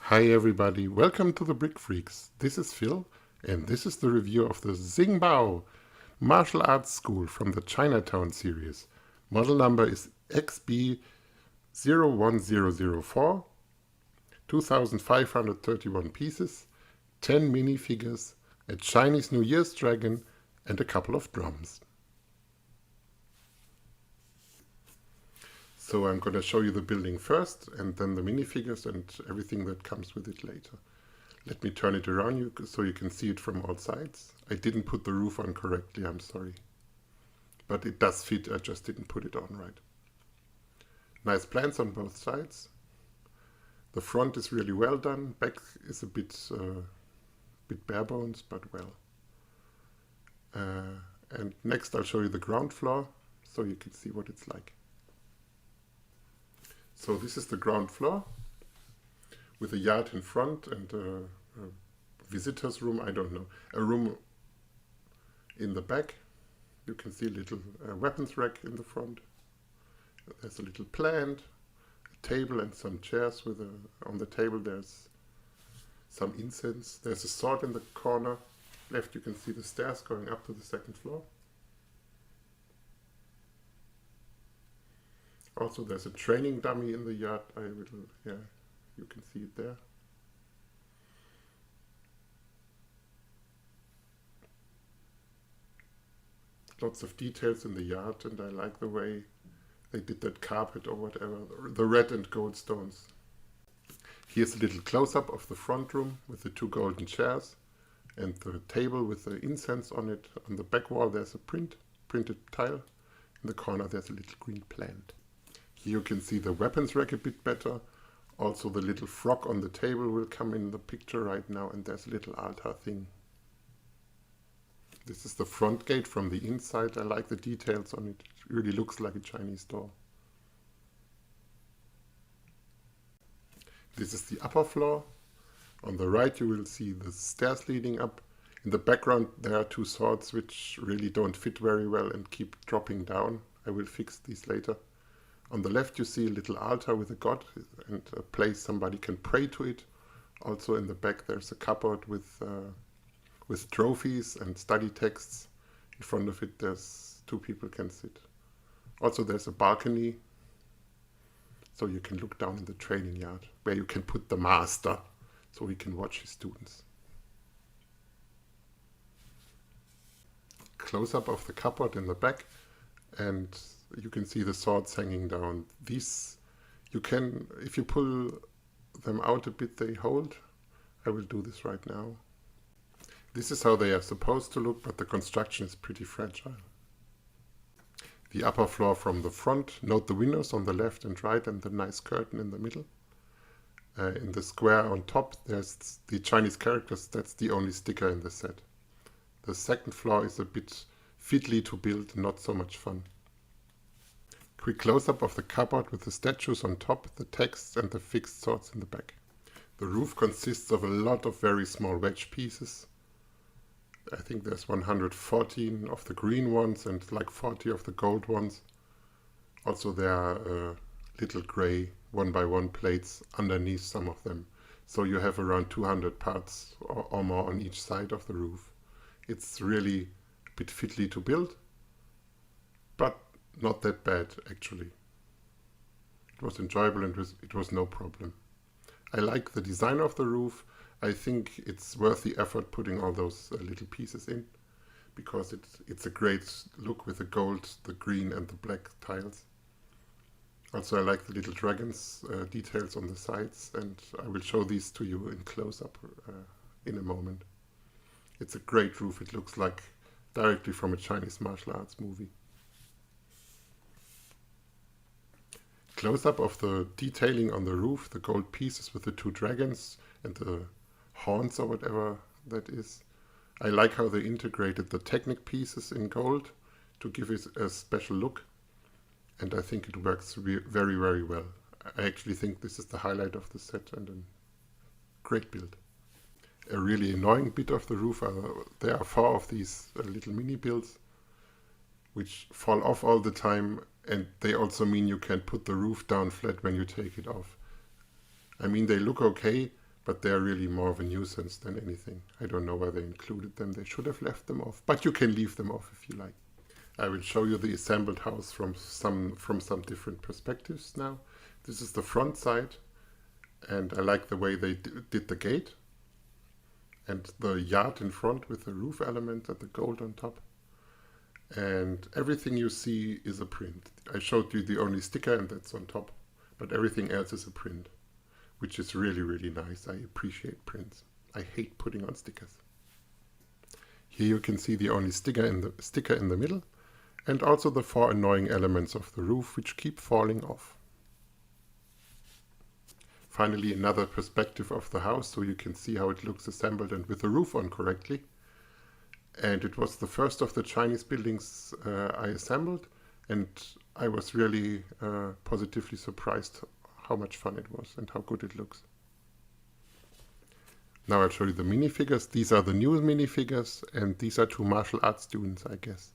Hi everybody, welcome to the Brick Freaks. This is Phil and this is the review of the Xing-Bao martial arts school from the Chinatown series. Model number is XB01004, 2531 pieces, 10 minifigures, a Chinese New Year's dragon and a couple of drums. So I'm going to show you the building first and then the minifigures and everything that comes with it later. Let me turn it around so you can see it from all sides. I didn't put the roof on correctly, I'm sorry. But it does fit, I just didn't put it on right. Nice plans on both sides. The front is really well done. Back is a bit bare bones, but well. And next I'll show you the ground floor so you can see what it's like. So this is the ground floor with a yard in front and a visitor's room, I don't know. A room in the back. You can see a little weapons rack in the front. There's a little plant, a table and some chairs with on the table there's some incense. There's a sword in the corner. Left you can see the stairs going up to the second floor. Also, there's a training dummy in the yard. You can see it there. Lots of details in the yard, and I like the way they did that carpet or whatever, the red and gold stones. Here's a little close-up of the front room with the two golden chairs and the table with the incense on it. On the back wall there's a printed tile. In the corner there's a little green plant. Here you can see the weapons rack a bit better. Also the little frog on the table will come in the picture right now, and there's a little altar thing. This is the front gate from the inside. I like the details on it. It really looks like a Chinese door. This is the upper floor. On the right you will see the stairs leading up. In the background there are two swords which really don't fit very well and keep dropping down. I will fix these later. On the left you see a little altar with a god and a place somebody can pray to it. Also in the back there's a cupboard with trophies and study texts. In front of it there's two people can sit. Also there's a balcony so you can look down in the training yard where you can put the master so he can watch his students. Close up of the cupboard in the back, and you can see the swords hanging down. These, you can, if you pull them out a bit, they hold. I will do this right now. This is how they are supposed to look, but the construction is pretty fragile. The upper floor from the front. Note the windows on the left and right and the nice curtain in the middle. In the square on top, there's the Chinese characters. That's the only sticker in the set. The second floor is a bit fiddly to build, not so much fun. Quick close-up of the cupboard with the statues on top, the texts and the fixed swords in the back. The roof consists of a lot of very small wedge pieces. I think there's 114 of the green ones and like 40 of the gold ones. Also there are little grey 1x1 plates underneath some of them. So you have around 200 parts or more on each side of the roof. It's really a bit fiddly to build, but not that bad actually. It was enjoyable and it was no problem. I like the design of the roof. I think it's worth the effort putting all those little pieces in, because it's a great look with the gold, the green and the black tiles. Also I like the little dragons details on the sides, and I will show these to you in close-up in a moment. It's a great roof. It looks like directly from a Chinese martial arts movie. Close-up of the detailing on the roof, the gold pieces with the two dragons and the horns or whatever that is. I like how they integrated the technic pieces in gold to give it a special look, and I think it works very, very well. I actually think this is the highlight of the set and a great build. A really annoying bit of the roof, there are 4 of these little mini builds which fall off all the time, and they also mean you can put the roof down flat when you take it off. I mean, they look okay, but they're really more of a nuisance than anything. I don't know why they included them. They should have left them off, but you can leave them off if you like. I will show you the assembled house from some different perspectives now. This is the front side, and I like the way they did the gate and the yard in front with the roof element and the gold on top. And everything you see is a print. I showed you the only sticker, and that's on top, but everything else is a print, which is really, really nice. I appreciate prints. I hate putting on stickers. Here you can see the only sticker in the middle, and also the 4 annoying elements of the roof which keep falling off. Finally, another perspective of the house, so you can see how it looks assembled and with the roof on correctly. And it was the first of the Chinese buildings I assembled, and I was really positively surprised how much fun it was and how good it looks. Now I'll show you the minifigures. These are the new minifigures, and these are 2 martial arts students, I guess.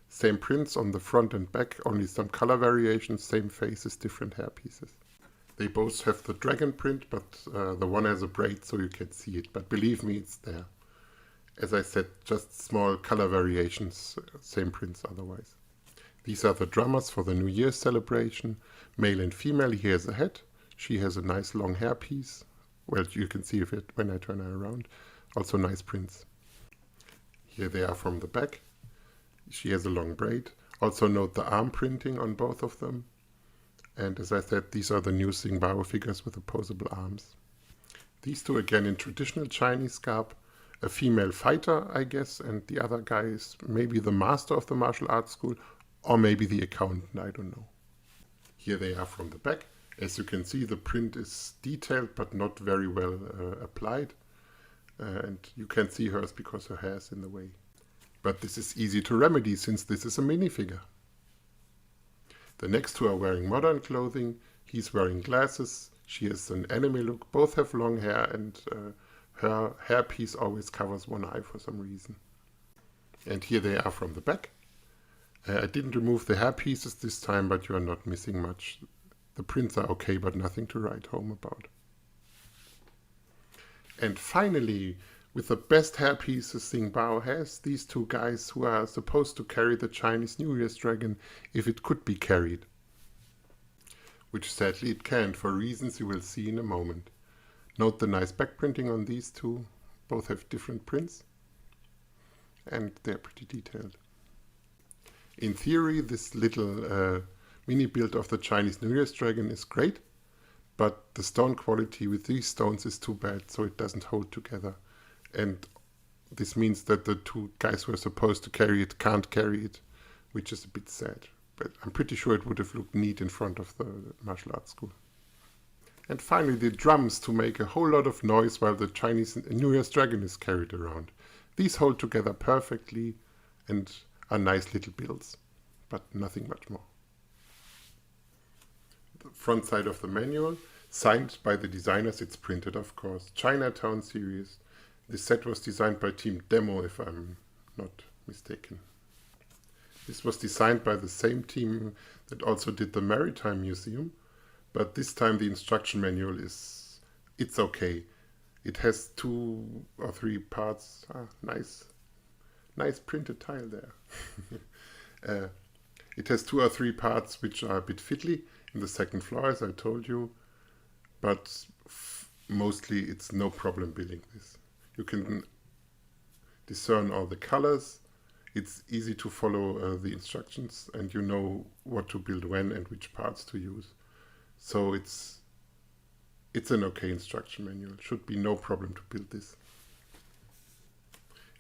Same prints on the front and back, only some color variations, same faces, different hair pieces. They both have the dragon print, but the one has a braid so you can see it. But believe me, it's there. As I said, just small color variations, same prints otherwise. These are the drummers for the New Year's celebration, male and female. He has a hat. She has a nice long hair piece. Well, you can see it when I turn her around. Also nice prints. Here they are from the back. She has a long braid. Also note the arm printing on both of them. And as I said, these are the new Xing-Bao figures with opposable arms. These 2 again in traditional Chinese garb. A female fighter, I guess, and the other guy is maybe the master of the martial arts school, or maybe the accountant, I don't know. Here they are from the back. As you can see, the print is detailed but not very well applied. And you can't see hers because her hair is in the way. But this is easy to remedy since this is a minifigure. The next 2 are wearing modern clothing. He's wearing glasses. She has an anime look. Both have long hair, and her hairpiece always covers one eye for some reason. And here they are from the back. I didn't remove the hair pieces this time, but you are not missing much. The prints are okay, but nothing to write home about. And finally, with the best hair pieces Xing-Bao has, these 2 guys who are supposed to carry the Chinese New Year's dragon if it could be carried. Which sadly it can't, for reasons you will see in a moment. Note the nice back printing on these 2. Both have different prints, and they're pretty detailed. In theory, this little mini build of the Chinese New Year's dragon is great, but the stone quality with these stones is too bad, so it doesn't hold together. And this means that the 2 guys who are supposed to carry it can't carry it, which is a bit sad. But I'm pretty sure it would have looked neat in front of the martial arts school. And finally, the drums to make a whole lot of noise while the Chinese New Year's dragon is carried around. These hold together perfectly and are nice little builds, but nothing much more. The front side of the manual, signed by the designers, it's printed of course, Chinatown series. This set was designed by Team Demo, if I'm not mistaken. This was designed by the same team that also did the Maritime Museum, but this time the instruction manual it's okay. It has 2 or 3 parts. Nice printed tile there. It has 2 or 3 parts which are a bit fiddly in the second floor, as I told you, but mostly it's no problem building this. You can discern all the colors. It's easy to follow the instructions, and you know what to build when and which parts to use. So it's an okay instruction manual. Should be no problem to build this.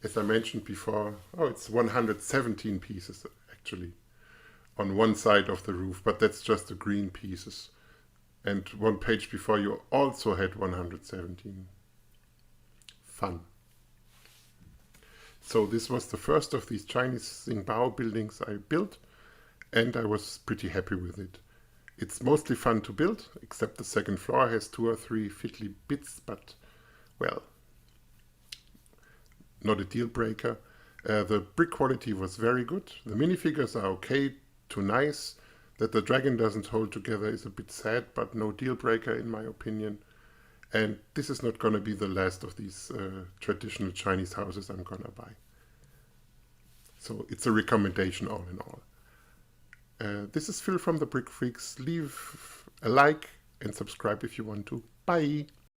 As I mentioned before, it's 117 pieces actually on one side of the roof, but that's just the green pieces. And one page before you also had 117. Fun. So this was the first of these Chinese Xing-Bao buildings I built, and I was pretty happy with it. It's mostly fun to build, except the second floor has 2 or 3 fiddly bits, but, well, not a deal breaker. The brick quality was very good. The minifigures are okay to nice. That the dragon doesn't hold together is a bit sad, but no deal breaker in my opinion. And this is not going to be the last of these traditional Chinese houses I'm going to buy. So it's a recommendation all in all. This is Phil from the Brick Freaks. Leave a like and subscribe if you want to. Bye!